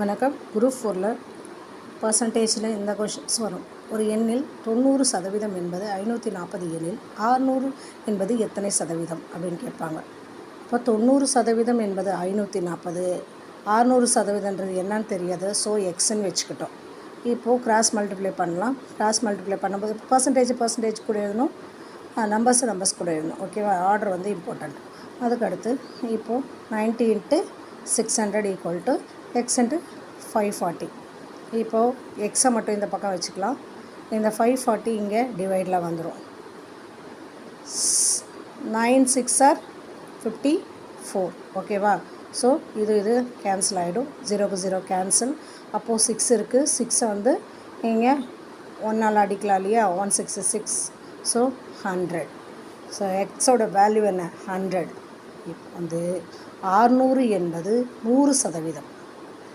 வணக்கம். குரூப் 4ல் பர்சன்டேஜில் இந்த கொஷின்ஸ் வரும். ஒரு எண்ணில் 90% என்பது 540 எனில் 600 என்பது எத்தனை சதவீதம் அப்படின்னு கேட்பாங்க. இப்போ 90% என்பது 540, 600%ன்றது என்னன்னு தெரியாது. ஸோ எக்ஸ்ன்னு வச்சுக்கிட்டோம். இப்போது கிராஸ் மல்டிப்ளை பண்ணலாம். கிராஸ் மல்டிப்ளை பண்ணும்போது பர்சன்டேஜ் கூட எழுதணும், நம்பர்ஸ் கூட எழுதணும். ஓகேவா? ஆர்டர் வந்து இம்பார்ட்டண்ட். அதுக்கடுத்து இப்போது 90 × 600 = x × 540. இப்போது எக்ஸை மட்டும் இந்த பக்கம் வச்சுக்கலாம். இந்த 540 இங்கே டிவைடில் வந்துடும். 9 6 are 54. ஓகேவா? ஸோ இது கேன்சல் ஆகிடும். 0 0 கேன்சல். அப்போது 6 இருக்குது. 6 வந்து இங்கே 1 அடிக்கலாம் இல்லையா? 1 6 6. ஸோ 100. ஸோ எக்ஸோட வேல்யூ என்ன? 100. இப்போ வந்து 600 என்பது 100%.